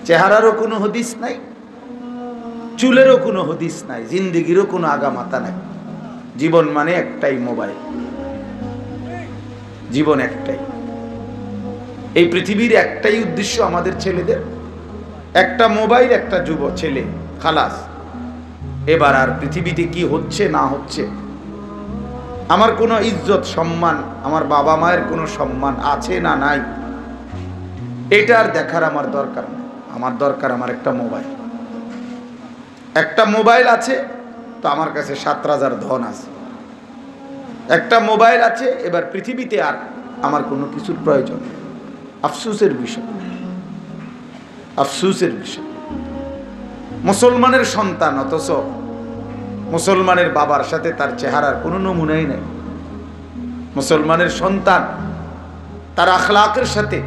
চেহারারও কোনো হদিস নাই, চুলেরও কোনো হদিস নাই, জিন্দেগিরও কোনো আগামাতা নাই। জীবন মানে একটাই, মোবাইল। জীবন একটাই। এই পৃথিবীর একটাই উদ্দেশ্য আমাদের ছেলেদের, একটা মোবাইল, একটা যুব ছেলে, খালাস। এবার আর পৃথিবীতে কি হচ্ছে না হচ্ছে, আমার কোনো ইজ্জত সম্মান, আমার বাবা মায়ের কোনো সম্মান আছে না নাই, এটা আর দেখার আমার দরকার নেই। আমার দরকার আমার একটা মোবাইল। একটা মোবাইল আছে তো আমার কাছে 7,000 ধন আছে। একটা মোবাইল আছে, এবার পৃথিবীতে আর আমার কোনো কিছুর প্রয়োজন নেই। আফসোসের বিষয়, আফসোসের বিষয়। মুসলমানের সন্তান, অথচ মুসলমানের বাবার সাথে তার চেহারার কোনো নমুনাই নেই। মুসলমানের সন্তান, তার আখলাকের সাথে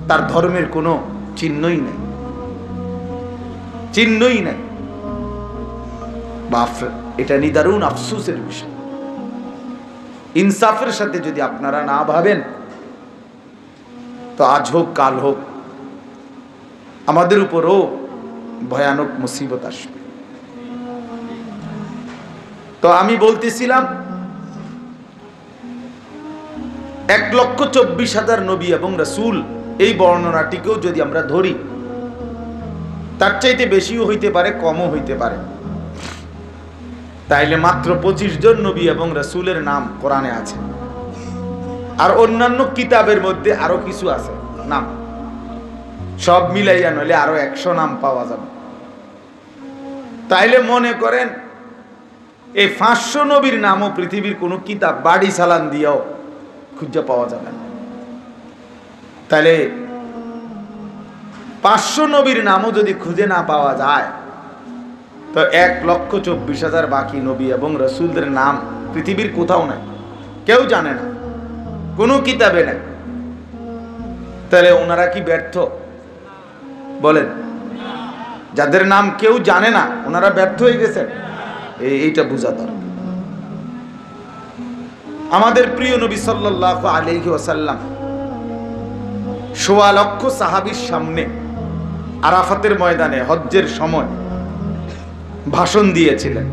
তার ধর্মের কোনো চিহ্নই নেই, চিহ্নই নেই। বাপ, এটা নিদারুণ আফসোসের বিষয়। ইনসাফের সাথে যদি আপনারা না ভাবেন তো আজ হোক কাল হোক আমাদের উপরও ভয়ানক মুসিবত আসবে। তো আমি বলতেছিলাম 1,24,000 নবী এবং রাসূল, এই বর্ণনাটিকেও যদি আমরা ধরি, তার চাইতে বেশিও হইতে পারে, কমও হইতে পারে। তাইলে মাত্র 25 জন নবী এবং রাসূলের নাম কোরআনে আছে, আর অন্যান্য কিতাবের মধ্যে আরো কিছু আছে নাম, সব মিলাইয়া নইলে আরো 100 নাম পাওয়া যাবে। তাইলে মনে করেন এই 500 নবীর নামও পৃথিবীর কোনো কিতাব বাড়ি চালান দিয়েও খুঁজে পাওয়া যাবে না। তাহলে 500 নবীর নামও যদি খুঁজে না পাওয়া যায় তো 1,24,000 বাকি নবী এবং রাসূলদের নাম পৃথিবীর কোথাও নাই, কেউ জানে না, কোনো কিতাবে নাই। তাহলে ওনারা কি ব্যর্থ? বলেন, যাদের নাম কেউ জানে না ওনারা ব্যর্থ হয়ে গেছেন? এইটা বোঝা দরকার। আমাদের প্রিয় নবী সাল্লাল্লাহু আলাইহি ওয়াসাল্লাম 1.25 লক্ষ সাহাবীর সামনে আরাফাতের ময়দানে হজ্জের সময় ভাষণ দিয়েছিলেন।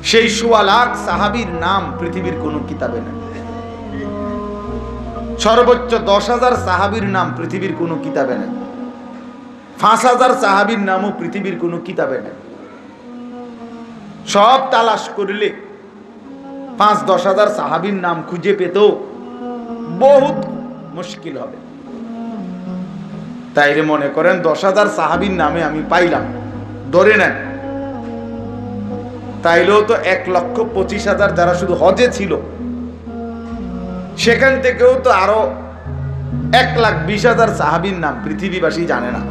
সেই 1.25 লাখ সাহাবীর নাম পৃথিবীর কোনো কিতাবে নেই। সর্বোচ্চ 10,000 সাহাবীর নাম পৃথিবীর কোনো কিতাবে নেই। 5,000 সাহাবীর নামও পৃথিবীর কোনো কিতাবে নেই। সব তালাশ করলে 5-10 হাজার সাহাবীর নাম খুঁজে পেতেও বহুত মুশকিল হবে। তাইলে মনে করেন 10,000 সাহাবীর নামে আমি পাইলাম, ধরে নেন, তাইলেও তো 1,25,000 যারা শুধু হজে ছিল সেখান থেকেও তো আরো 1,20,000 সাহাবীর নাম পৃথিবীবাসী জানে না।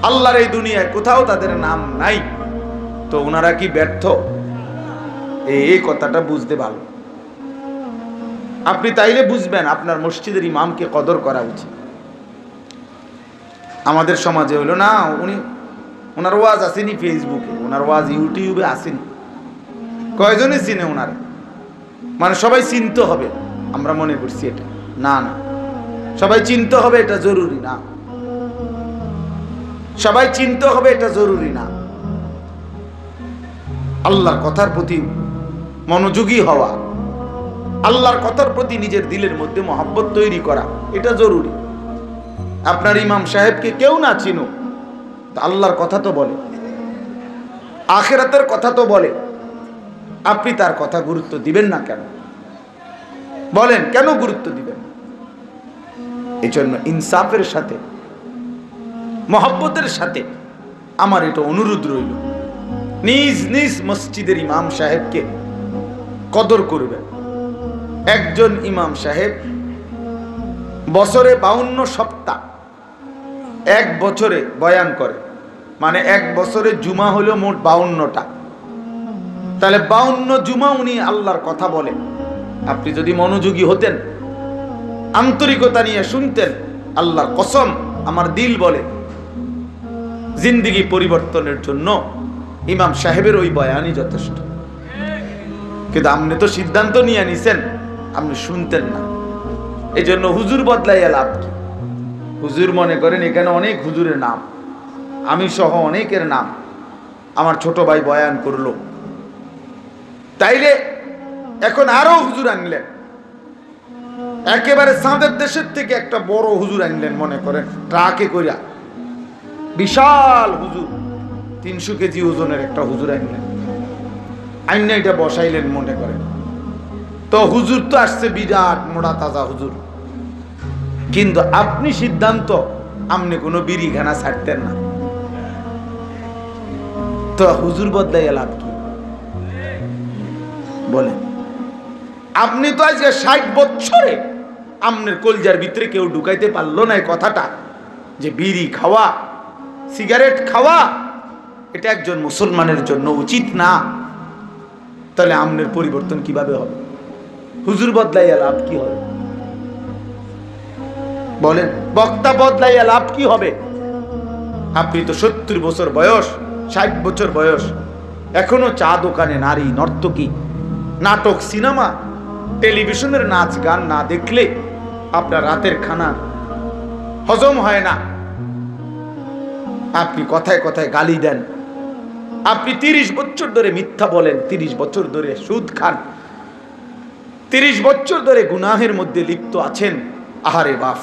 আল্লাহর এই দুনিয়ায় কোথাও তাদের নাম নাই। তো ওনারা কি ব্যর্থ? এই কথাটা বুঝতে ভালো। আপনি তাইলে বুঝবেন আপনার মসজিদের ইমামকে কদর করা উচিত। আমাদের সমাজে হলো না, ওনার ওয়াজ আসেনি ফেসবুকে, ওনার ওয়াজ ইউটিউবে আসেনি, কয়জনে চিনে ওনার? মানে সবাই চিনতে হবে আমরা মনে করছি এটা না, না, সবাই চিনতে হবে এটা জরুরি না, সবাই চিনতে হবে এটা জরুরি না। আল্লাহর কথার প্রতি মনোযোগী হওয়া, আল্লাহর কথার প্রতি নিজের দিলের মধ্যে মহব্বত তৈরি করা, এটা জরুরি। আপনার ইমাম সাহেবকে কেউ না চিনুক, আল্লাহর কথা তো বলে, আখিরাতের কথা তো বলে, আপনি তার কথা গুরুত্ব দিবেন না কেন? বলেন, কেন গুরুত্ব দিবেন? এই জন্য ইনসাফের সাথে মহব্বতের সাথে আমার এটা অনুরোধ রইল, নিজ নিজ মসজিদের ইমাম সাহেবকে কদর করবেন। একজন ইমাম সাহেব বছরে 52 সপ্তাহ, এক বছরে বয়ান করে, মানে এক বছরে জুমা হলো মোট 52টা। তাহলে 52 জুমা উনি আল্লাহর কথা বলেন। আপনি যদি মনোযোগী হতেন, আন্তরিকতা নিয়ে শুনতেন, আল্লাহর কসম আমার দিল বলে জিন্দেগি পরিবর্তনের জন্য ইমাম সাহেবের ওই বয়ানই যথেষ্ট। কিন্তু আপনি তো সিদ্ধান্ত নিয়ে নিছেন, আপনি শুনতেন না, এই জন্য হুজুর বদলাইয়া লাভ কি? হুজুর মনে করেন এখানে অনেক হুজুরের নাম, আমি সহ অনেকের নাম। আমার ছোট ভাই বয়ান করলো, তাইলে এখন আরো হুজুর আনলেন, একেবারে চাঁদের দেশের থেকে একটা বড় হুজুর আনলেন, মনে করেন ট্রাকে কইরা বিশাল হুজুর, 300 কেজি ওজনের একটা হুজুর আনলেন, আইনা এটা বসাইলেন মনে করেন। তো হুজুর তো আসছে বিরাট মোটা তাজা হুজুর, কিন্তু আপনি সিদ্ধান্ত আপনি কোনো বিড়িখানা ছাড়তেন না, তো হুজুর বদলাইয়া লাভ কি বলেন? আপনি তো আজকে 60 বছরে আপনার কলজার ভিতরে কেউ ঢুকাইতে পারলো না এই কথাটা যে বিড়ি খাওয়া, সিগারেট খাওয়া এটা একজন মুসলমানের জন্য উচিত না। তাহলে আপনার পরিবর্তন কিভাবে হবে? হুজুর বদলাইয়া লাভ কি হবে বলেন? বক্তা বদলাইয়া লাভ কি হবে? আপনি তো 70 বছর বয়স, 60 বছর বয়স, এখনো চা দোকানে নারী, নর্তকী, নাটক, সিনেমা, টেলিভিশনের নাচ গান না দেখলে আপনার রাতের খানা হজম হয় না। আপনি কথায় কথায় গালি দেন, আপনি 30 বছর ধরে মিথ্যা বলেন, 30 বছর ধরে সুদ খান, 30 বছর ধরে গুনাহের মধ্যে লিপ্ত আছেন। আহারে বাপ,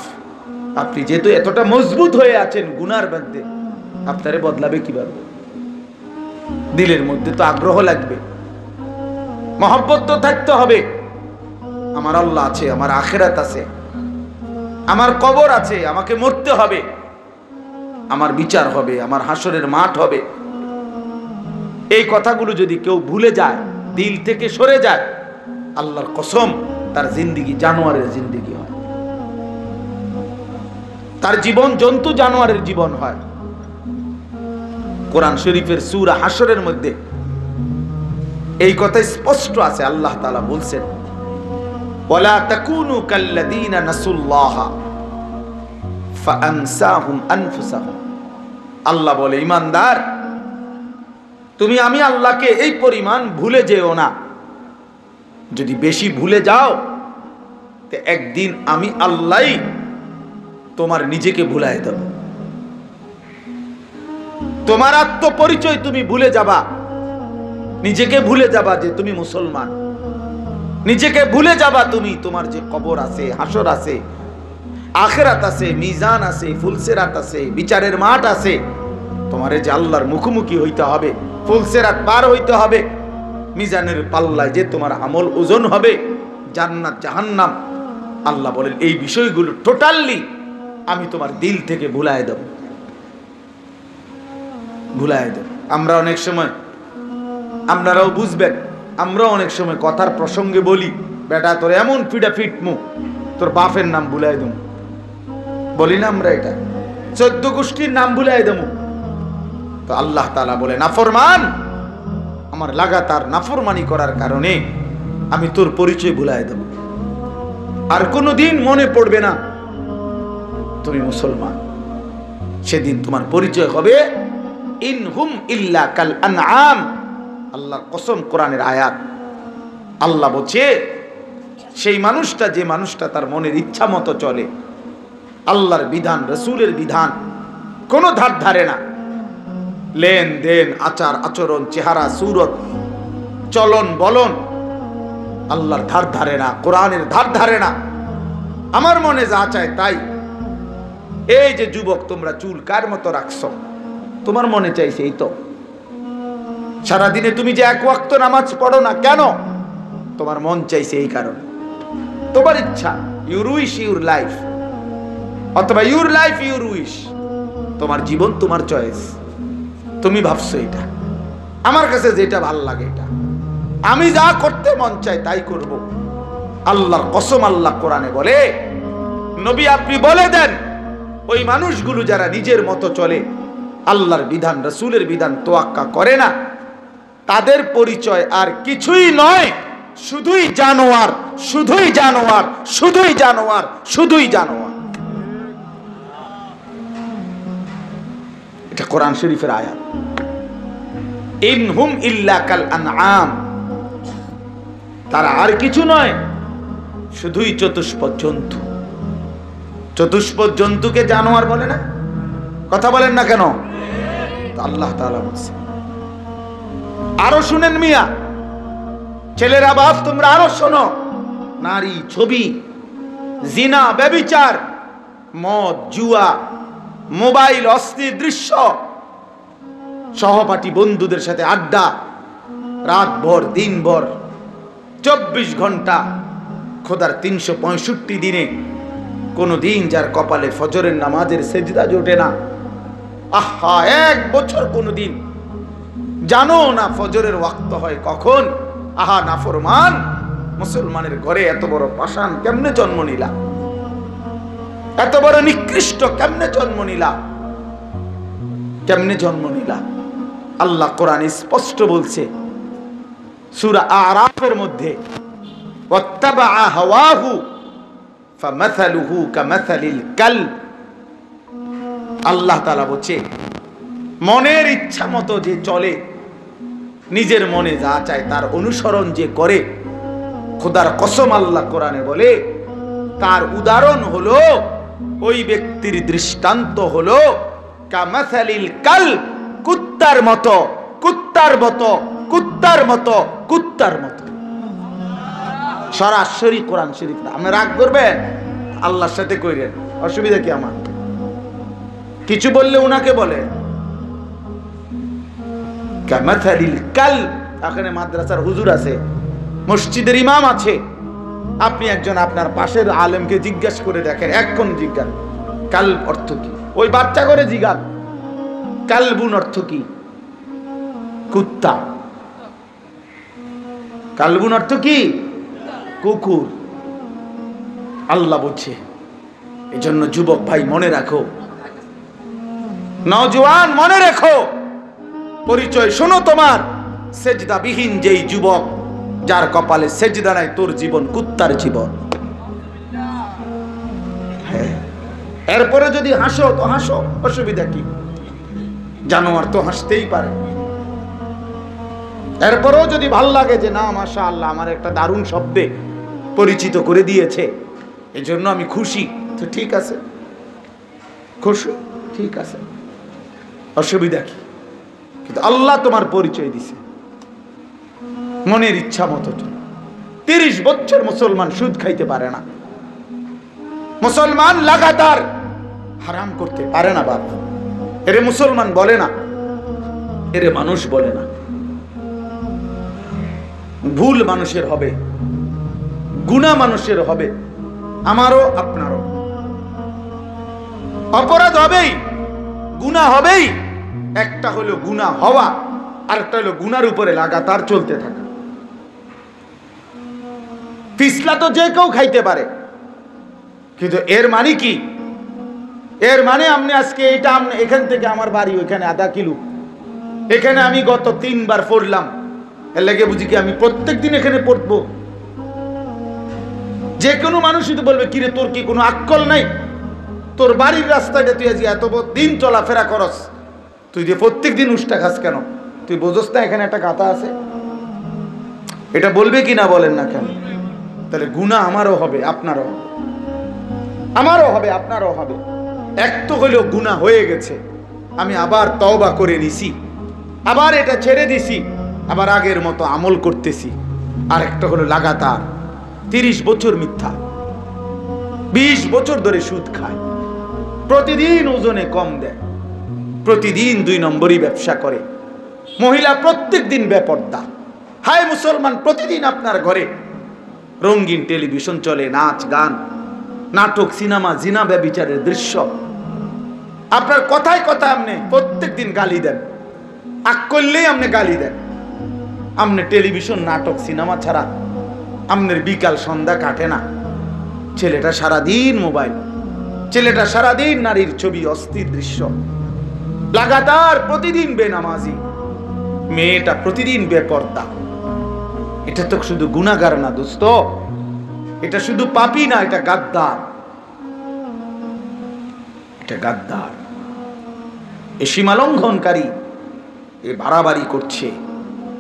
আপনি যেহেতু এতটা মজবুত হয়ে আছেন গুনার মধ্যে, আপনারে বদলাবে কিভাবে? দিলের মধ্যে তো আগ্রহ লাগবে, মহব্বত তো থাকতে হবে। আমার আল্লাহ আছে, আমার আখিরাত আছে, আমার কবর আছে, আমাকে মরতে হবে, আমার বিচার হবে, আমার হাসরের মাঠ হবে। এই কথাগুলো যদি কেউ ভুলে যায়, দিল থেকে সরে যায়, আল্লাহর কসম তার জিন্দেগি জানোয়ারের জিন্দেগি হয়, তার জীবন জন্তু জানোয়ারের জীবন হয়। কোরআন শরীফের সূরা হাসরের মধ্যে এই কথা স্পষ্ট আছে। আল্লাহ তাআলা বলছেন, ওয়ালা তাকুনু কাল্লাযীনা নাসুল্লাহা ফাআনসাহুম আনফুসাহুম। আল্লাহ বলে, ঈমানদার তুমি আমি আল্লাহকে এই পরিমাণ ভুলে যেও না। যদি বেশি ভুলে যাও তো একদিন আমি আল্লাহই তোমার নিজেকে ভুলাই দেব। তোমার আত্মপরিচয় তুমি ভুলে যাবা, নিজেকে ভুলে যাবা যে তুমি মুসলমান, নিজেকে ভুলে যাবা তুমি তোমার যে কবর আছে, হাসর আছে, আখিরাত আছে, মিজান আছে, ফুলসিরাত আছে, বিচারের মাঠ আছে। তোমারে যে আল্লাহর মুখোমুখি হইতে হবে, ফুলসিরাত পার হইতে হবে, মিজানের পাল্লায় যে তোমার আমল ওজন হবে, জান্নাত জাহান্নাম। আল্লাহ বলেন এই বিষয়গুলো টোটালি আমি তোমার দিল থেকে ভুলায় দেব, ভুলায় দেব। আমরা অনেক সময়, আপনারাও বুঝবেন, আমরা অনেক সময় কথার প্রসঙ্গে বলি, বেটা তোর এমন ফিডা ফিটমু তোর বাপের নাম ভুলাই দেব, বলি না আমরা? এটা 14 গোষ্ঠীর নাম ভুলাই দেব। তো আল্লাহ তাআলা বলে, নাফরমান, আমার লাগাতার নাফরমানি করার কারণে আমি তোর পরিচয় ভুলাই দেব, আর কোনোদিন মনে পড়বে না তুমি মুসলমান। সেদিন তোমার পরিচয় হবে ইনহুম ইল্লা কাল আনআম। আল্লাহর কসম, কোরআনের আয়াত। আল্লাহ বলছে সেই মানুষটা, যে মানুষটা তার মনের ইচ্ছা মতো চলে, আল্লাহর বিধান, রসুলের বিধান কোনো ধার ধারে না, লেনদেন, আচার আচরণ, চেহারা সুরত, চলন বলন আল্লাহর ধার ধারে না, কোরআনের ধার ধারে না, আমার মনে যা চায় তাই। এই যে যুবক, তোমরা চুল কার মতো রাখছো, তোমার মনে চাইছে এই তো। সারাদিনে তুমি যে 1 ওয়াক্ত নামাজ পড়ো না কেন, তোমার মন চাইছে এই কারণে, তোমার ইচ্ছা। ইউর উইশ ইউর লাইফ, অথবা ইউর লাইফ ইউর উইশ, তোমার জীবন তোমার চয়েস। তুমি ভাবছো এটা আমার কাছে যেটা ভাল লাগে, এটা আমি যা করতে মন চাই তাই করব। আল্লাহর কসম, আল্লাহ কোরআনে বলে, নবী আপনি বলে দেন ওই মানুষগুলো যারা নিজের মতো চলে, আল্লাহর বিধান, রসুলের বিধান তোয়াক্কা করে না, তাদের পরিচয় আর কিছুই নয়, শুধুই জানোয়ার, শুধুই জানোয়ার, শুধুই জানোয়ার, শুধুই জানোয়ার। এটা কোরআন শরীফের আয়াত। ইনহুম ইল্লা কাল আনআম, তারা আর কিছু নয়, শুধুই চতুষ্পদ জন্তু। চতুষ্পদ জন্তুকে জানোয়ার বলে না? কথা বলেন না কেন? আল্লাহ তাআলা বলছে। আরো শুনেন মিয়া, ছেলেরা বাপ তোমরা আরো শোনো, নারী, ছবি, জিনা, ব্যভিচার, মদ, জুয়া, মোবাইল, অশ্লীল দৃশ্য, সহপাঠী বন্ধুদের সাথে আড্ডা, রাতভর দিনভর 24 ঘন্টা, খোদার 365 দিনে কোন দিন যার কপালে ফজরের নামাজের সেজদা জোটে না, আহা 1 বছর কোন দিন জানো না ফজরের ওয়াক্ত হয় কখন, আহা নাফরমান মুসলমানের ঘরে এত বড় পাষাণ কেমনে জন্ম নিলা, এত বড় নিকৃষ্ট কেমনে জন্ম নিলা, কেমনে জন্ম নিলা? আল্লাহ কোরআনে স্পষ্ট বলছে সূরা আরাফের মধ্যে, ওয়াত্তাবা হাওয়াহু ফামাসালুহু কামাসালিল কালব। আল্লাহ তাআলা বলছে মনের ইচ্ছা মতো যে চলে, নিজের মনে যা চায় তার অনুসরণ যে করে, খোদার কসম আল্লাহ কোরআনে বলে তার উদাহরণ হলো, ওই ব্যক্তির দৃষ্টান্ত হলো কামাসালিল কালব, কুত্তার মতো, কুত্তার মতো, কুত্তার মতো, কুত্তার মতো। সরাসরি কোরআন শরীফ। আপনি রাগ করবেন, আল্লাহর সাথে কইরেন, অসুবিধা কি আমার? কিছু বললে উনাকে বলে কামাসালিল কালব। এখানে মাদ্রাসার হুজুর আছে, মসজিদের ইমাম আছে, আপনি একজন আপনার পাশের আলেমকে জিজ্ঞাসা করে দেখেন, এক্ষণ জিজ্ঞাসা কালব অর্থ কি, ওই বাচ্চা করে জিজ্ঞাসা কালবুন অর্থ কি? কুত্তা। কালবুন অর্থ কি? কুকুর। আল্লাহ বলছে, এজন্য যুবক ভাই মনে রাখো, নওজোয়ান মনে রাখো, পরিচয় শোনো তোমার, সেজদাবিহীন যেই যুবক যার কপালে সেজদা নাই, তোর জীবন কুত্তার জীবন। হ্যাঁ, এরপরে যদি হাসো তো হাসো, অসুবিধা কি? জানোয়ার তো হাসতেই পারে। এরপরেও যদি ভাল লাগে যে না মাশাআল্লাহ আমার একটা দারুণ শব্দে পরিচিত করে দিয়েছে, এজন্য আমি খুশি, তো ঠিক আছে, খুশি, ঠিক আছে, অসুবিধা কি? কিন্তু আল্লাহ তোমার পরিচয় দিছে মনের ইচ্ছা মতো। 30 বছর মুসলমান সুদ খাইতে পারে না, মুসলমান লাগাতার হারাম করতে পারে না। বাপ, এরে মুসলমান বলে না, এরে মানুষ বলে না। ভুল মানুষের হবে, গুনাহ মানুষের হবে, আমারও আপনারও অপরাধ হবেই, গুনাহ হবেই। একটা হলো গুনাহ হওয়া, আর একটা হলো গুনার উপরে লাগাতার চলতে থাকা। পিছলা তো যে কেউ খাইতে পারে, কিন্তু এর মানে কি? এর মানে আপনি আজকে এটা এখান থেকে আমার বাড়ি ওইখানে আধা কিলো, এখানে আমি গত 3 বার পড়লাম, এর লাগে বুঝি কি আমি প্রত্যেক দিন এখানে পড়বো? যে কোনো মানুষই তো বলবে, কিরে তোর কি কোনো আক্কল নাই? তোর বাড়ির রাস্তাটা তুই আজ এত দিন চলাফেরা করস, তুই যে প্রত্যেক দিন উষ্টা খাস কেন? তুই বোঝস না এখানে একটা কাঁথা আছে? এটা বলবে কি না বলেন না কেন? তাহলে গুনাহ আমারও হবে, আপনারও হবে, আমারও হবে, আপনারও হবে। এক তো হইলেও গুনাহ হয়ে গেছে, আমি আবার তওবা করে নিছি, আবার এটা ছেড়ে দিছি, আবার আগের মতো আমল করতেছি। আর একটা হলো লাগাতার 30 বছর মিথ্যা, 20 বছর ধরে সুদ খায়, প্রতিদিন ওজনে কম দেয়, প্রতিদিন 2 নম্বরই ব্যবসা করে, মহিলা প্রত্যেক দিন বেপর্দা। হায় মুসলমান, প্রতিদিন আপনার ঘরে রঙিন টেলিভিশন চলে, নাচ গান, নাটক, সিনেমা, জিনা, ব্যভিচারের দৃশ্য। আপনার কথায় কথায় আপনি প্রত্যেক দিন গালি দেন, আগ করলেই আপনি গালি দেন। আপনি টেলিভিশন, নাটক, সিনেমা ছাড়া আপনার বিকাল সন্ধ্যা কাটে না। ছেলেটা সারাদিন মোবাইল, ছেলেটা সারাদিন নারীর ছবি, অস্থির দৃশ্য, লাগাতার প্রতিদিন বেনামাজি, মেয়েটা প্রতিদিন বেপর্দা। এটা তো শুধু গুনাহগার না দোস্ত, এটা শুধু পাপী না, এটা গাদ্দার, এটা গাদ্দার, এ সীমালঙ্ঘনকারী, এ বাড়াবাড়ি করছে,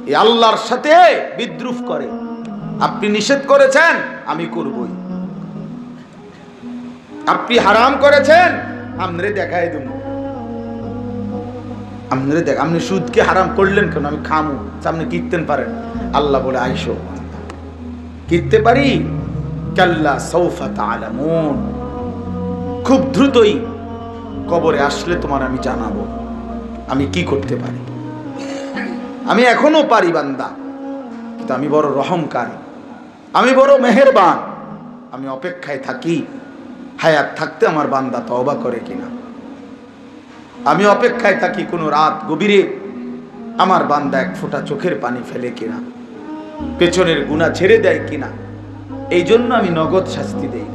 এ আল্লাহর সাথে বিদ্রুপ করে। আপনি নিষেধ করেছেন, আমি করবই। আপনি হারাম করেছেন, আমরে দেখাই দেব, আমরে দেখ, আপনি সুদকে হারাম করলেন কেন? আমি খামু, আপনি কিনতেন পারেন। আল্লাহ বলে আইসো, কিনতে পারি। কাল্লা সাউফা তা'লামুন, খুব দ্রুতই কবরে আসলে তোমার আমি জানাবো আমি কি করতে পারি। আমি এখনো পারি বান্দা, কিন্তু আমি বড় রহমকারী, আমি বড় মেহেরবান। আমি অপেক্ষায় থাকি হায়াত থাকতে আমার বান্দা তওবা করে কিনা। আমি অপেক্ষায় থাকি কোনো রাত গভীরে আমার বান্দা এক ফোঁটা চোখের পানি ফেলে কিনা, পেছনের গুনাহ ছেড়ে দেয় কিনা। এই জন্য আমি নগদ শাস্তি দেই।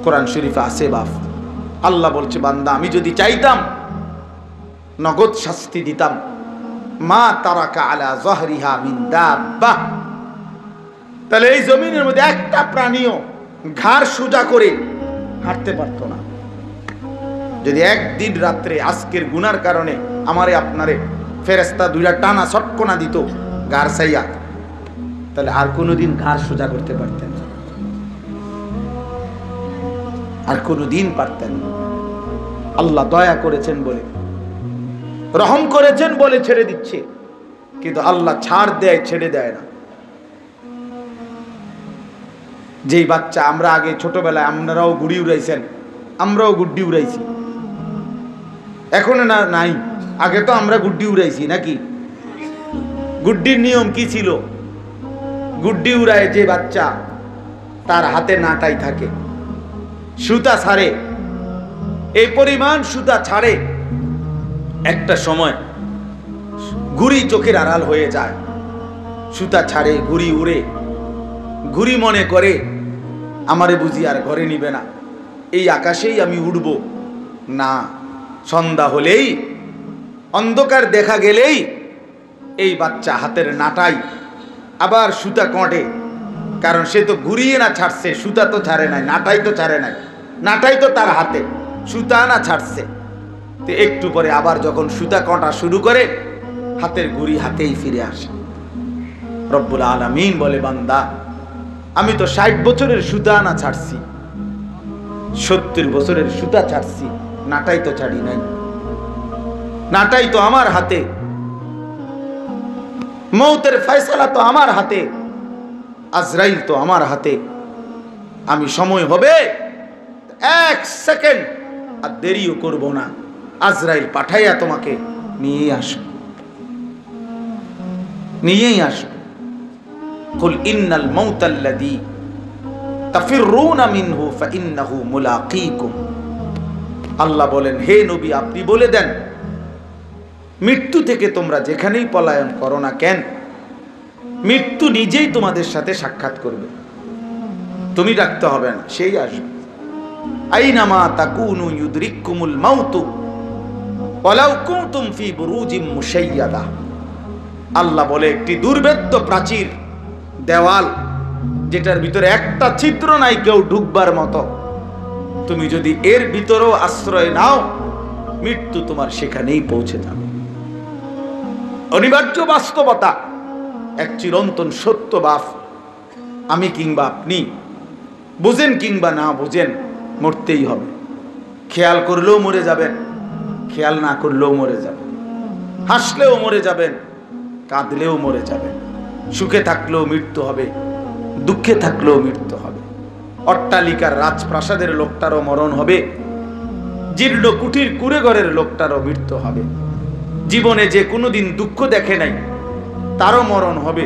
কোরআন শরীফে আছে বাপ, আল্লাহ বলছে বান্দা আমি যদি চাইতাম নগদ শাস্তি দিতাম। মা তারাকা আলা যহরিহা মিন দাব্বা, তাহলে এই জমিনের মধ্যে একটা প্রাণীও ঘাড় সোজা করে হাঁটতে পারতো না। যদি একদিন রাত্রে আজকের গুনার কারণে আমারে আপনারে ফেরেশতা দুইটা টানা ছটকনা দিত ঘাড় ছাইয়া, তাহলে আর কোনোদিন ঘাড় সোজা করতে পারতেন না, আর কোনোদিন পারতেন না। আল্লাহ দয়া করেছেন বলে, রহম করেছেন বলে ছেড়ে দিচ্ছে, কিন্তু আল্লাহ ছাড় দেয়, ছেড়ে দেয় না। যেই বাচ্চা আমরা আগে ছোটবেলায়, আপনারাও গুড়ি উড়াইছেন, আমরাও গুড্ডি উড়াইছি, এখন না নাই, আগে তো আমরা গুড্ডি উড়াইছি নাকি? গুড্ডির নিয়ম কি ছিল? গুড্ডি উড়ায় যে বাচ্চা তার হাতে নাটাই থাকে, সুতা ছাড়ে, এই পরিমাণ সুতা ছাড়ে, একটা সময় ঘুড়ি চোখের আড়াল হয়ে যায়, সুতা ছাড়ে, ঘুড়ি উড়ে, ঘুড়ি মনে করে আমারে বুঝি আর ঘরে নিবে না, এই আকাশেই আমি উড়ব না। সন্ধ্যা হলেই, অন্ধকার দেখা গেলেই এই বাচ্চা হাতের নাটাই আবার সুতা কঁটে, কারণ সে তো ঘুরিয়ে না ছাড়ছে, সুতা তো ছাড়ে নাই, নাটাই তো ছাড়ে নাই, নাটাই তো তার হাতে, সুতা না ছাড়ছে। তো একটু পরে আবার যখন সুতা কঁটা শুরু করে, হাতের ঘুড়ি হাতেই ফিরে আসে। রব্বুল আলামিন বলে বান্দা আমি তো 60 বছরের সুতা না ছাড়ছি, 70 বছরের সুতা ছাড়ছি, নাটাই তো ছাড়ি নাই, নাটাই তো আমার হাতে, মৌতের ফয়সালা তো আমার হাতে, আজরাইল তো আমার হাতে। আমি সময় হবে 1 সেকেন্ড আর দেরিও করব না, আজরাইল পাঠাইয়া তোমাকে নিয়ে আসো, নিয়েই আসো। কুল ইন্নাল মাউতাল্লাযী তাফিররুনা মিনহু ফাইন্নাহু মুলাকীকুম। আল্লাহ বলেন হে নবী আপনি বলে দেন মৃত্যু থেকে তোমরা যেখানেই পলায়ন করো না কেন, মৃত্যু নিজেই তোমাদের সাথে সাক্ষাৎ করবে, তুমি ডাকতে হবে না, সেই আসবে। আইনামা তাকুনু ইউদরিকুমুল মাউতু ওয়ালাউ কুনতুম ফি বুরুজিম মুশাইয়াদা। আল্লাহ বলে একটি দুর্ভেদ্য প্রাচীর, দেওয়াল, যেটার ভিতরে একটা ছিদ্র নাই কেউ ঢুকবার মতো, তুমি যদি এর ভিতরেও আশ্রয় নাও, মৃত্যু তোমার সেখানেই পৌঁছে যাবে। অনিবার্য বাস্তবতা, এক চিরন্তন সত্য বাপ, আমি কিংবা আপনি বুঝেন কিংবা না বুঝেন, মরতেই হবে। খেয়াল করলেও মরে যাবেন, খেয়াল না করলেও মরে যাবেন, হাসলেও মরে যাবেন, কাঁদলেও মরে যাবেন, সুখে থাকলেও মৃত্যু হবে, দুঃখে থাকলেও মৃত্যু হবে। অট্টালিকার রাজপ্রাসাদের লোকটারও মরণ হবে, জীর্ণ কুটির কুড়ে ঘরের লোকটারও মৃত্যু হবে। জীবনে যে কোনোদিন দুঃখ দেখে নাই তারও মরণ হবে,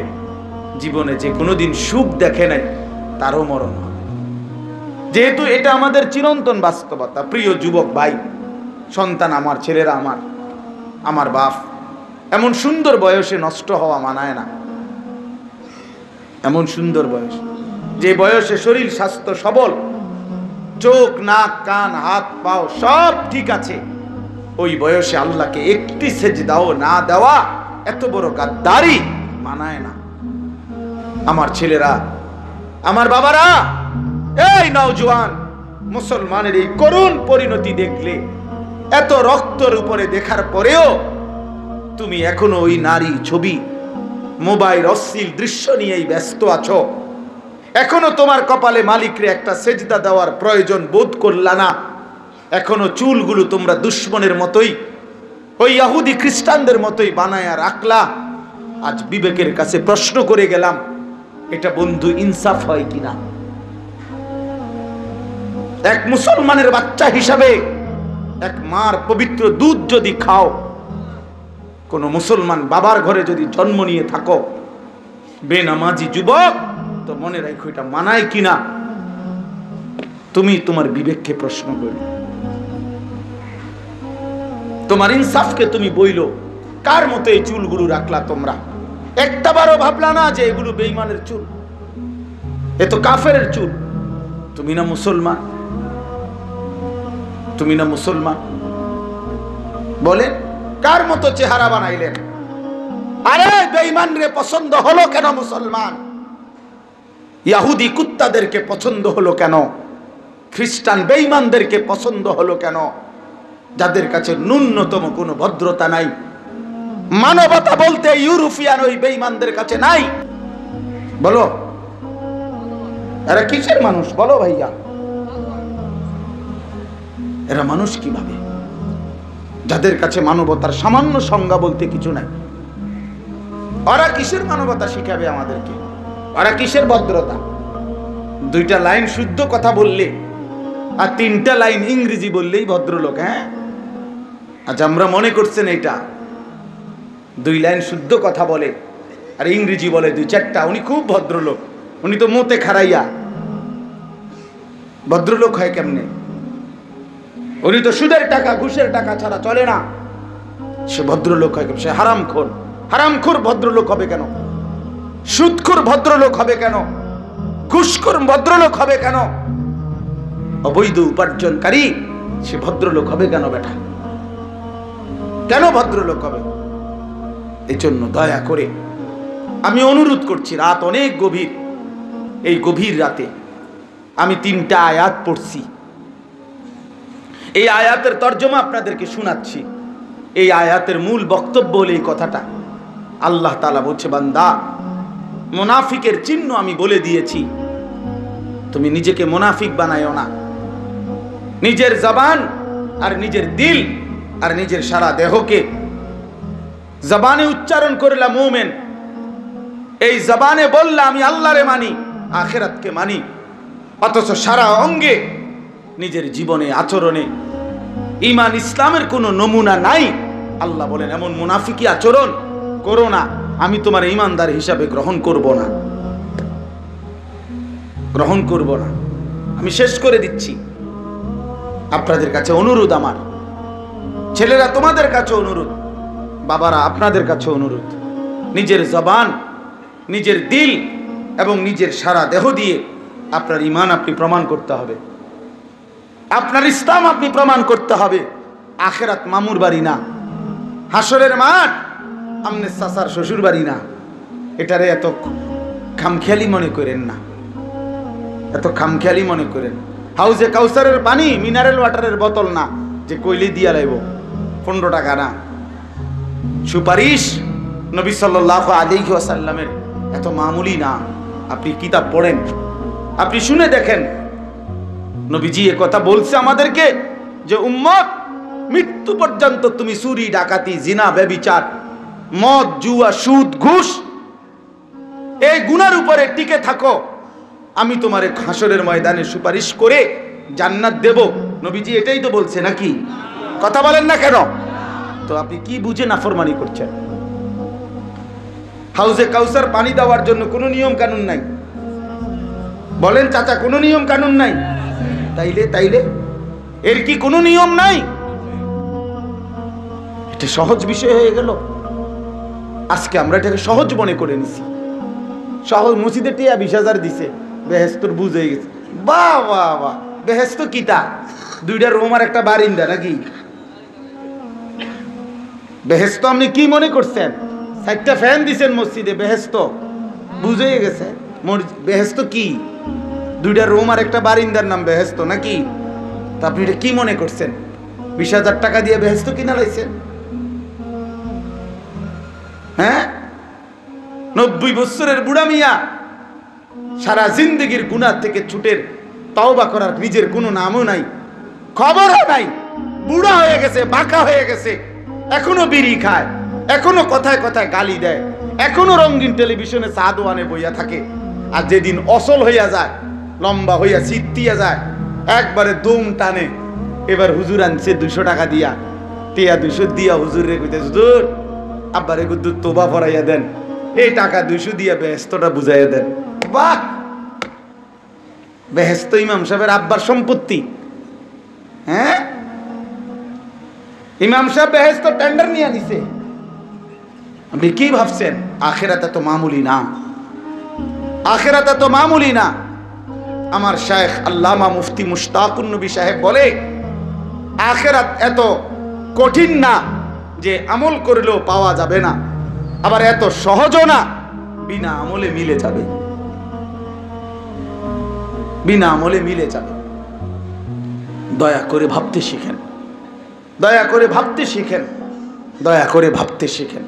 জীবনে যে কোনোদিন সুখ দেখে নাই তারও মরণ হবে। যেহেতু এটা আমাদের চিরন্তন বাস্তবতা, প্রিয় যুবক ভাই, সন্তান আমার, ছেলেরা আমার, আমার বাপ, এমন সুন্দর বয়সে নষ্ট হওয়া মানায় না। এমন সুন্দর বয়স, যে বয়সে শরীর স্বাস্থ্য সবল, চোখ নাক কান হাত পাও সব ঠিক আছে, ওই বয়সে আল্লাহকে একটি সেজদাও না দেওয়া এত বড় গাদ্দারি মানায় না। আমার ছেলেরা, আমার বাবারা, এই নওজোয়ান মুসলমানের এই করুণ পরিণতি দেখলে, এত রক্তের উপরে দেখার পরেও তুমি এখনো ওই নারী ছবি, মোবাইল, অশ্লীল দৃশ্য নিয়েই ব্যস্ত আছো। এখনো তোমার কপালে মালিকরে একটা সেজদা দেওয়ার প্রয়োজন বোধ করলা না। এখনো চুলগুলো তোমরা দুশ্মনের মতোই, ওই ইহুদি খ্রিস্টানদের মতোই বানায়া রাখলা। আজ বিবেকের কাছে প্রশ্ন করে গেলাম, এটা বন্ধু ইনসাফ হয় কিনা? এক মুসলমানের বাচ্চা হিসাবে এক মার পবিত্র দুধ যদি খাও, কোন মুসলমান বাবার ঘরে যদি জন্ম নিয়ে থাকো, বেনামাজি যুবক, তো মনে রাখো এটা মানায় কিনা। তুমি তোমার বিবেককে প্রশ্ন করো, তোমার ইনসাফকে তুমি বইলো। কার মতো এই চুলগুলো রাখলা তোমরা? একটা বারও ভাবলা না যে এগুলো বেঈমানের চুল, এ তো কাফেরের চুল। তুমি না মুসলমান? তুমি না মুসলমান? বলে কার মতো চেহারা বানাইলেন? আরে বেঈমান রে পছন্দ হলো কেন মুসলমান? ইহুদি কুত্তাদেরকে পছন্দ হলো কেন? খ্রিস্টান বেঈমানদেরকে পছন্দ হলো কেন? যাদের কাছে ন্যূনতম কোনো ভদ্রতা নাই, মানবতা বলতে ইউরোপিয়ান ওই বেঈমানদের কাছে নাই। বলো এরা কিসের মানুষ? বলো ভাইয়া, এরা মানুষ কিভাবে? যাদের কাছে মানবতার সামান্য সংজ্ঞা বলতে কিছু নাই। ওরা কিসের মানবতা শিখাবে আমাদেরকে? ওরা কিসের ভদ্রতা? দুইটা লাইন শুদ্ধ কথা বললে আর তিনটা লাইন ইংরেজি বললেই ভদ্রলোক। হ্যাঁ, আজ আমরা মনে করছেন এটা দুই লাইন শুদ্ধ কথা বলে আর ইংরেজি বলে দুই চারটা, উনি খুব ভদ্রলোক। উনি তো মোতে খারাইয়া ভদ্রলোক হয় কেমনে? উনি তো সুদের টাকা ঘুষের টাকা ছাড়া চলে না, সে ভদ্রলোক হয়? সে হারামখোর। হারামখোর ভদ্রলোক হবে কেন? সুদখোর ভদ্রলোক হবে কেন? ঘুষখোর ভদ্রলোক হবে কেন? অবৈধ উপার্জনকারী সে ভদ্রলোক হবে কেন? বেটা কেন ভদ্রলোক হবে? এই জন্য দয়া করে আমি অনুরোধ করছি, রাত অনেক গভীর, এই গভীর রাতে আমি 3টা আয়াত পড়ছি। এই আয়াতের তর্জমা আপনাদেরকে শোনাচ্ছি। এই আয়াতের মূল বক্তব্য হলো এই কথাটা। আল্লাহ তাআলা বলছে, বান্দা, মুনাফিকের চিহ্ন আমি বলে দিয়েছি, তুমি নিজেকে মুনাফিক বানায়ো না। নিজের জবান আর নিজের দিল আর নিজের সারা দেহকে, জবানে উচ্চারণ করলা মুমিন, এই জবানে বললা আমি আল্লাহরে মানি, আখিরাতকে মানি, অথচ সারা অঙ্গে নিজের জীবনে আচরণে ঈমান ইসলামের কোনো নমুনা নাই। আল্লাহ বলেন এমন মুনাফিকি আচরণ করো না, আমি তোমার ঈমানদার হিসাবে গ্রহণ করব না, গ্রহণ করব না। আমি শেষ করে দিচ্ছি। আপনাদের কাছে অনুরোধ, আমার ছেলেরা তোমাদের কাছে অনুরোধ, বাবারা আপনাদের কাছে অনুরোধ, নিজের জবান, নিজের দিল এবং নিজের সারা দেহ দিয়ে আপনার ঈমান আপনি প্রমাণ করতে হবে, আপনার ইসলাম আপনি প্রমাণ করতে হবে। আখিরাত মামুর বাড়ি না, হাসরের মাঠ আমনে চাচার শ্বশুর বাড়ি না। এটারে এত খামখেয়ালি মনে করেন না, এত খামখেয়ালি মনে করেন। হাউজে কাউসারের পানি মিনারেল ওয়াটারের বোতল না যে কইলে দিয়া লাইব 15 টাকা না। সুপারিশ নবী সাল্লাল্লাহু আলাইহি ওয়াসাল্লামের এত মামুলি না। আপনি কিতাব পড়েন, আপনি শুনে দেখেন, নবীজি এ কথা বলছে আমাদেরকে যে উম্মত, মৃত্যু পর্যন্ত তুমি চুরি, ডাকাতি, জিনা, ব্যভিচার, মদ, জুয়া, সুদ, ঘুষ এই গুনার উপরে টিকে থাকো, আমি তোমারে হাসরের ময়দানে সুপারিশ করে জান্নাত দেব। নবীজি এটাই তো বলছে নাকি? কথা বলেন না কেন? তো আপনি কি বুঝে নাফরমানি করছেন? হাউজে কাউসার পানি দেওয়ার জন্য কোনো নিয়ম কানুন নাই? বলেন চাচা, কোনো নিয়ম কানুন নাই? তাইলে এর কি কোনো নিয়ম নাই? এটা সহজ বিষয় হয়ে গেল। আজকে আমরা এটাকে সহজ মনে করে নিছি। সহজ, মসজিদে টিয়া 20,000 দিছে, বেহেস্তর বুঝ হয়ে গেছে। বাহ বাহ বাহ, বেহেস্ত কিতা? 2টা রুম আর একটা বারিন্দা নাকি? বেহেস্ত আপনি কি মনে করছেন? 4টা ফ্যান দিছেন মসজিদে, বেহেস্ত বুঝ হয়ে গেছে? বেহেস্ত কি? 2টা রুম আর একটা বারিন্দার নাম বেহেস্ত নাকি? তা আপনি এটা কি মনে করছেন? 20,000 টাকা দিয়ে বেহেস্ত কিনা লাইছেন? হ্যাঁ, 90 বছরের বুড়া মিয়া সারা জিন্দগির গুনাহ থেকে ছুটের তওবা করার নিজের কোনো নামও নাই, খবরও নাই, বুড়া হয়ে গেছে, বাঁকা হয়ে গেছে, এখনো বিড়ি খায়, এখনো কথায় কথায় গালি দেয়, এখনো রঙিন টেলিভিশনে সাদওয়ানে বইয়া থাকে। আর যেদিন অসল হইয়া যায়, লম্বা হইয়া চিত্তিয়া যায়, একবারে দম টানে, এবার হুজুর আনছে 200 টাকা দিয়া, টিয়া 200 দিয়া হুজুর রে কইতে, হুজুর আব্বারে গুদ্দু তোবা পড়াইয়া দেন, এই টাকা 200 দিয়া বেহেশতটা বুঝাইয়া দেন। বাহ, বেহেশত ইমাম সাহেবের আব্বার সম্পত্তি। হ্যাঁ, ইমাম সাহেব বেহেশত টেন্ডার নিয়ে নিছে। আপনি কি ভাবছেন আখিরাতে তো মামুলি না, আখিরাতে তো মামুলি না। আমার শায়েখ আল্লামা মুফতি মুশতাকুন নবী সাহেব বলে, আখিরাত এত কঠিন না যে আমল করলেও পাওয়া যাবে না, আবার এত সহজও না বিনা আমলে মিলে যাবে, বিনা আমলে মিলে যাবে। দয়া করে ভাবতে শিখেন, দয়া করে ভাবতে শিখেন, দয়া করে ভাবতে শিখেন।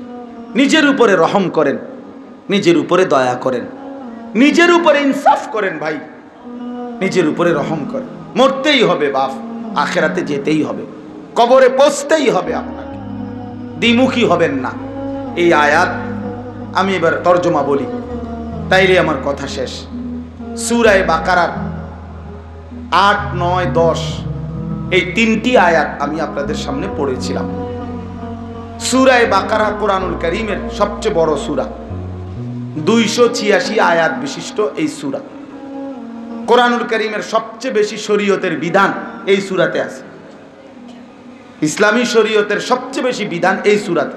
নিজের উপরে রহম করেন, নিজের উপরে দয়া করেন, নিজের উপরে ইনসাফ করেন ভাই, নিজের উপরে রহম করেন। মরতেই হবে বাপ, আখিরাতে যেতেই হবে, কবরে পৌঁছতেই হবে আপনাকে, দ্বিমুখী হবেন না। এই আয়াত আমি এবার তর্জমা বলি, তাইলে আমার কথা শেষ। সূরা বাকারার 8, 9, 10 এই 3টি আয়াত আমি আপনাদের সামনে পড়েছিলাম। সূরা বাকারা কোরআনুল কারীমের সবচেয়ে বড় সূরা, 286 আয়াত বিশিষ্ট এই সূরা। কোরআনুল কারীমের সবচেয়ে বেশি শরীয়তের বিধান এই সূরাতে আছে। ইসলামী শরীয়তের সবচেয়ে বেশি বিধান এই সূরাতে।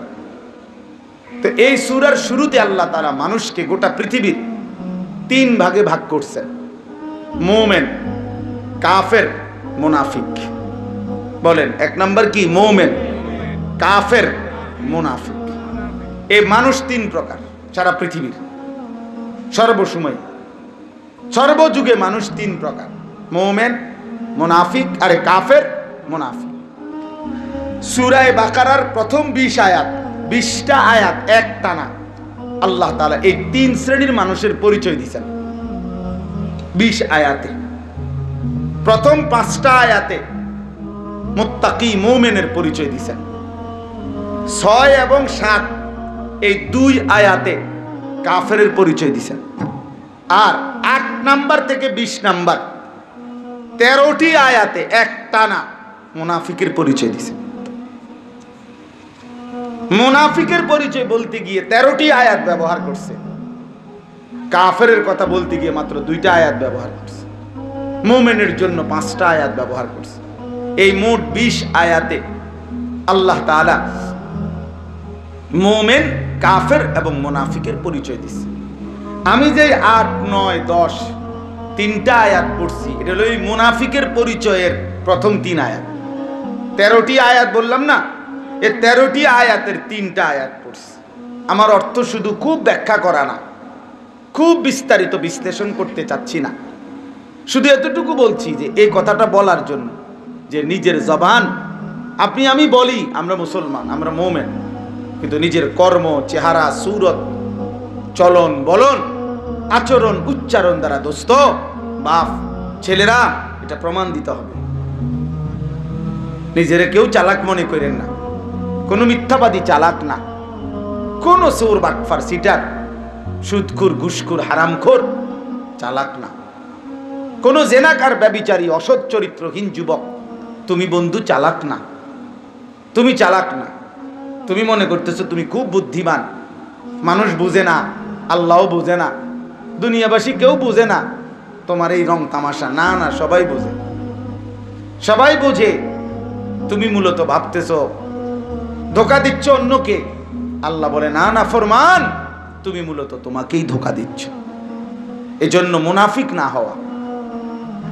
তো এই সূরার শুরুতে আল্লাহ তাআলা মানুষকে গোটা পৃথিবীর 3 ভাগে ভাগ করছেন: মুমিন, কাফের, মুনাফিক। বলেন, 1 নাম্বার কি? মুমিন, কাফের, মুনাফিক। এই মানুষ 3 প্রকার সারা পৃথিবীর, সর্বসময় সর্বযুগে মানুষ 3 প্রকার: মুমিন, মুনাফিক, আর কাফের, মুনাফিক। সূরা বাকারার প্রথম 20 আয়াত, 20টা আয়াত এক টানা আল্লাহ তাআলা এই 3 শ্রেণীর মানুষের পরিচয় দিয়েছেন। 20 আয়াতে, প্রথম 5টা আয়াতে মুত্তাকি মুমিনের পরিচয় দিয়েছেন। 6 এবং 7 এই 2 আয়াতে কাফেরের পরিচয় দিয়েছেন। আর 8 নাম্বার থেকে 20 নাম্বার 13টি আয়াতে এক টানা মুনাফিকের পরিচয় দিয়েছেন। মুনাফিকের পরিচয় বলতে গিয়ে 13টি আয়াত ব্যবহার করছে, কাফেরের কথা বলতে গিয়ে মাত্র 2টা আয়াত ব্যবহার করছে, মুমিনের জন্য 5টা আয়াত ব্যবহার করছে। এই মোট 20 আয়াতে আল্লাহ তাআলা মুমিন, কাফের এবং মুনাফিকের পরিচয় দিচ্ছে। আমি যে 8, 9, 10 3টা আয়াত পড়ছি, এটা হলো এই মুনাফিকের পরিচয়ের প্রথম 3 আয়াত। 13টি আয়াত বললাম না, এই 13টি আয়াতের 3টা আয়াত পড়ছি। আমার অর্থ শুধু খুব ব্যাখ্যা করা না, খুব বিস্তারিত বিশ্লেষণ করতে চাচ্ছি না, শুধু এতটুকু বলছি যে এই কথাটা বলার জন্য যে নিজের জবান, আপনি আমি বলি আমরা মুসলমান, আমরা মুমিন, কিন্তু নিজের কর্ম, চেহারা, সুরত, চলন বলন, আচরণ, উচ্চারণ দ্বারা দোস্ত, বাপ, ছেলেরা এটা প্রমাণ দিতে হবে। নিজেরা কেউ চালাক মনে করেন না, কোনো মিথ্যাবাদী চালাক না, কোনো সুর বাটফার সিটার, সুদখোর, ঘুষখোর, হারামখোর চালাক না, কোনো জেনাকার, ব্যভিচারী, অসৎ চরিত্রহীন যুবক তুমি বন্ধু চালাক না, তুমি চালাক না। তুমি মনে করতেছো তুমি খুব বুদ্ধিমান, মানুষ বুঝে না, আল্লাহও বুঝে না, দুনিয়াবাসী কেউ বুঝে না তোমার এই রং তামাশা। না না, সবাই বুঝে, সবাই বুঝে। তুমি মূলত ভাবতেছো ধোঁকা দিচ্ছ অন্যকে। আল্লাহ বলে না না ফরমান, তুমি মূলত তোমাকেই ধোঁকা দিচ্ছ। এজন্য মুনাফিক না হওয়া।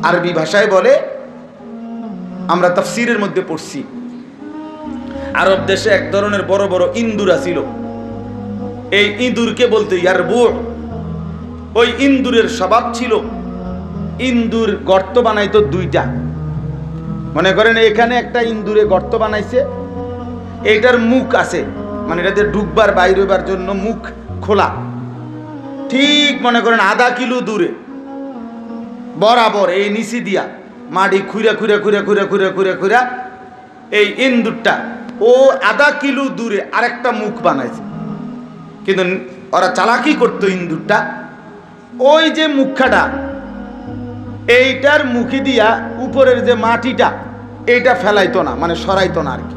আরবি ভাষায় বলে, আমরা তাফসীরের মধ্যে পড়ছি, আরব দেশে এক ধরনের বড় বড় ইন্দুর ছিল। এই ইঁদুরকে বলতে ইয়ারবু। ওই ইন্দুরের স্বভাব ছিল, ইন্দুর গর্ত বানাইতো 2টা। মনে করেন এখানে একটা ইন্দুরে গর্ত বানাইছে, এইটার মুখ আছে, মানে এটাতে ঢুকবার বাইরে হবার জন্য মুখ খোলা, ঠিক মনে করেন আধা কিলো দূরে বরাবর এই নিচি দিয়া মাটি খুঁড়া খুঁড়া খুঁড়া খুঁড়া খুঁড়া খুঁড়া খুঁড়া এই ইন্দুরটা ও আধা কিলো দূরে আরেকটা মুখ বানাইছে। কিন্তু ওরা চালাকি করতো ইন্দুরটা, ওই যে মুখাটা এইটার মুখে দিয়া উপরের যে মাটিটা এইটা ফেলাইতো না, মানে সরাইতো না আর কি।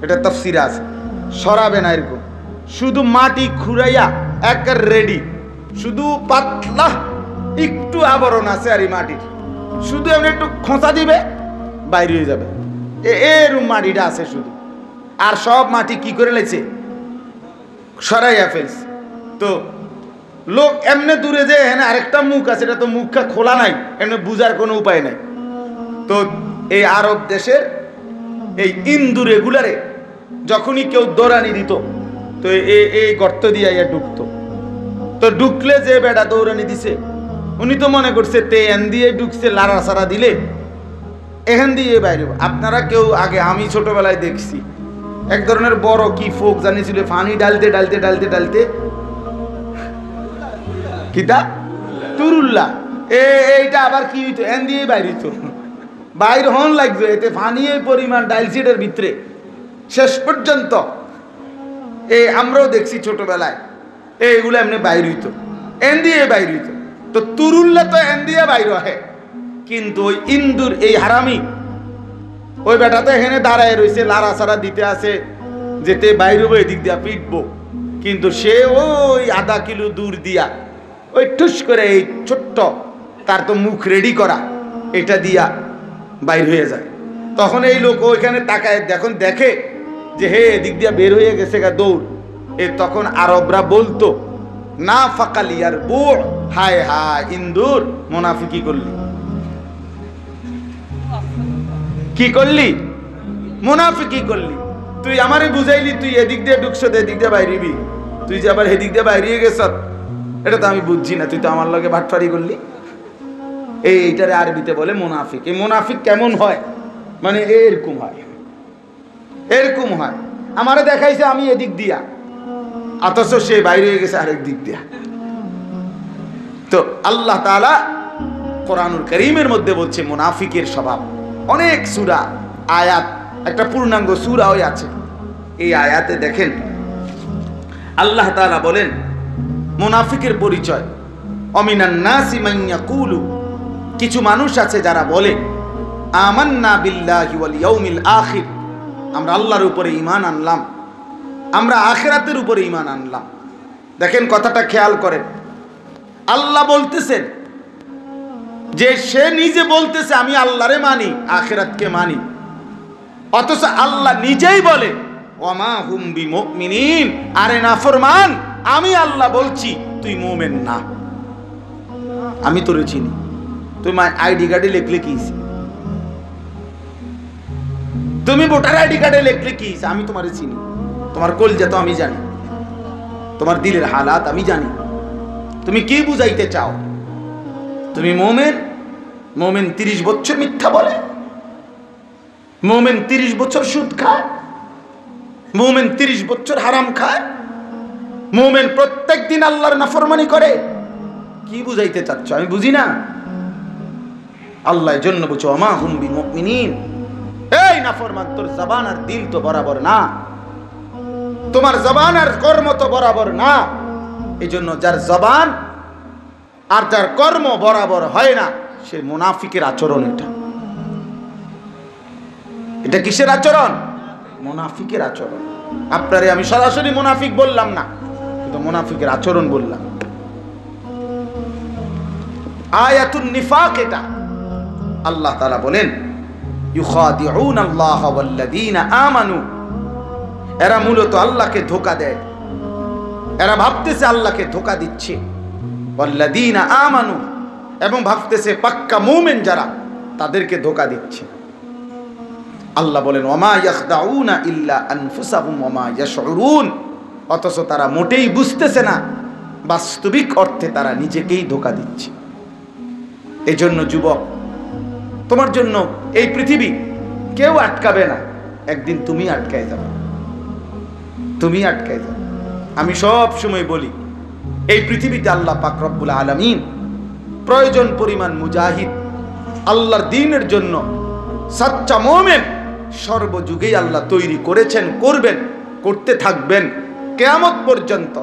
এটা তাফসীরে আছে, সরাবে না এরকম, শুধু মাটি খুঁড়াইয়া একের রেডি, শুধু পাতলা একটু আবরণ আছে আর এই মাটির, শুধু এমনি একটু খোঁচা দিবে বাইরে হয়ে যাবে, এরকম মাটিটা আছে শুধু। আর সব মাটি কি করে লাইছে, সরাইয়া ফেলছে। তো লোক এমনি দূরে যে হ্যাঁ আরেকটা মুখ আছে, এটা তো মুখটা খোলা নাই, এমনি বুঝার কোনো উপায় নাই। তো এই আরব দেশের এই ইন্দুর এগুলারে যখনই কেউ দৌড়ানি দিত তো এই গর্ত দিয়ে ঢুকতো। তো ঢুকলে যে বেটা দৌড়ানি দিছে উনি তো মনে করছে তে এন দিয়ে ঢুকছে, লাড়া সারা দিলে এখান দিয়ে বাইরে। আপনারা কেউ আগে, আমি ছোটবেলায় দেখছি এক ধরনের বড় কি ফোক জানিয়েছিল, পানি ডালতে ডালতে ডালতে ডালতে কিটা তুরুল্লা, এইটা আবার কি হইতো, এন দিয়ে বাইরে হইতো, বাইর হন লাগবে, এতে পানি এই পরিমাণ ডাইলসিটের ভিতরে শেষ পর্যন্ত। আমরাও দেখছি ছোটবেলায় এইগুলো এমনি বাইর হইতো, এন দিয়ে বাইর হইতো। তো তুরুল্লা তো এন দিয়ে বাইর হয়, কিন্তু ওই ইন্দুর এই হারামি ওই বেটা তো এখানে দাঁড়ায় রয়েছে, লাড়া সারা দিতে আছে, যেতে বাইর হবো এদিক দিয়া পিটবো, কিন্তু সে ওই আধা কিলো দূর দিয়া ওই ঠুস করে এই ছোট্ট, তার তো মুখ রেডি করা, এটা দিয়া বাইর হয়ে যায়। তখন এই লোক ওইখানে তাকায়, যখন দেখে যে হে এদিক দিয়া বের হয়ে গেছে গা দৌড়, তখন আরবরা বলতো না ফাকালিয়ার বুড়, হায় হায় ইন্দুর মুনাফিকি করলি, কি করলি, মুনাফিকি করলি, তুই আমারে বুঝাইলি তুই এদিক দিয়ে ঢুকছ, এদিক দিয়ে বাইরিবি, তুই যে আবার এদিক দিয়ে বাইরে গেছ, এটা তো আমি বুঝছি না, তুই তো আমার লগে ভাটফারি করলি। এইটারে আরবিতে বলে মুনাফিক। এই মুনাফিক কেমন হয়, মানে এরকম হয়, এরকম হয়, আমারে দেখাইছে আমি এদিক দিয়া, অথচ সে বাইরে হয়ে গেছে আরেক দিক দিয়া। তো আল্লাহ তাআলা কোরআনুল কারীমের মধ্যে বলছে মুনাফিকের স্বভাব, অনেক সূরা আয়াত, একটা পূর্ণাঙ্গ সূরা হয়ে আছে। এই আয়াতে দেখেন আল্লাহ তাআলা বলেন মুনাফিকের পরিচয়, অমিনান নাসি মান ইয়াকুলু, কিছু মানুষ আছে যারা বলে আমান্না বিল্লাহি ওয়াল ইয়াউমিল আখির, আমরা আল্লাহর উপরে ঈমান আনলাম, আমরা আখিরাতের উপরে ঈমান আনলাম। দেখেন কথাটা খেয়াল করেন, আল্লাহ বলতেছেন যে সে নিজে বলতেছে আমি আল্লাহরে মানি, আখিরাতকে মানি, অথচ আল্লাহ নিজেই বলে ওয়ামা হুম বিমুমিনিন, আরে নাফরমান, আমি আল্লাহ বলছি তুই মুমিন না, আমি তোরে চিনি, তুই আইডি কার্ডে লিখলে কি, তুমি ভোটার আইডি কার্ডে লিখলে কি, আমি তোমারে চিনি, তোমার কলজা তো আমি জানি, তোমার দিলের হালাত আমি জানি, তুমি কি বুঝাইতে চাও, তুমি মুমিন? মুমিন 30 বছর মিথ্যা বলে, মুমিন 30 বছর সুদ খায়, মুমিন 30 বছর হারাম খায়, মুমিন প্রত্যেক দিন আল্লাহর নাফরমানি করে, কি বুঝাইতে চাচ্ছ আমি বুঝি না। আল্লাহর জন্য বলছো ওমা হুম বিমুমিনিন, এই নাফরমান তোর জবান আর দিল তো বরাবর না, তোমার জবান আর কর্ম তো বরাবর না। এই জন্য যার জবান আর যার কর্ম বরাবর হয় না সে মুনাফিকের আচরণ। এটা কিসের আচরণ? মুনাফিকের আচরণ। আপনারে আমি সরাসরি মুনাফিক বললাম না, কিন্তু মুনাফিকের আচরণ বললাম। আয়াতুন নিফাক এটা। আল্লাহ তাআলা বলেন ইউখাদিউনা আল্লাহ ওয়াল্লাযীনা আমানু, এরা মূলত আল্লাহকে ধোঁকা দেয়, এরা ভাবতেছে আল্লাহকে ধোঁকা দিচ্ছে। ওয়াল্লাযীনা আমানু, এবং ভাবতেছে পাক্কা মুমিন যারা তাদেরকে ধোঁকা দিচ্ছে। আল্লাহ বলেন ওয়ামা ইয়াখদাউনা ইল্লা আনফুসাহুম ওয়ামা ইয়াশউরুন, অথচ তারা মোটেই বুঝতেছে না বাস্তবিক অর্থে তারা নিজেকেই ধোঁকা দিচ্ছে। এই জন্য যুবক, তোমার জন্য এই পৃথিবী কেউ আটকাবে না, একদিন তুমি আটকায় যাবে, তুমি আটকায় যাবে। আমি সব সময় বলি এই পৃথিবীতে আল্লাহ পাক রব্বুল আলামিন প্রয়োজন পরিমাণ মুজাহিদ আল্লাহর দ্বীনের জন্য সাচ্চা মুমিন সর্বযুগেই আল্লাহ তৈরি করেছেন, করবেন, করতে থাকবেন কিয়ামত পর্যন্ত।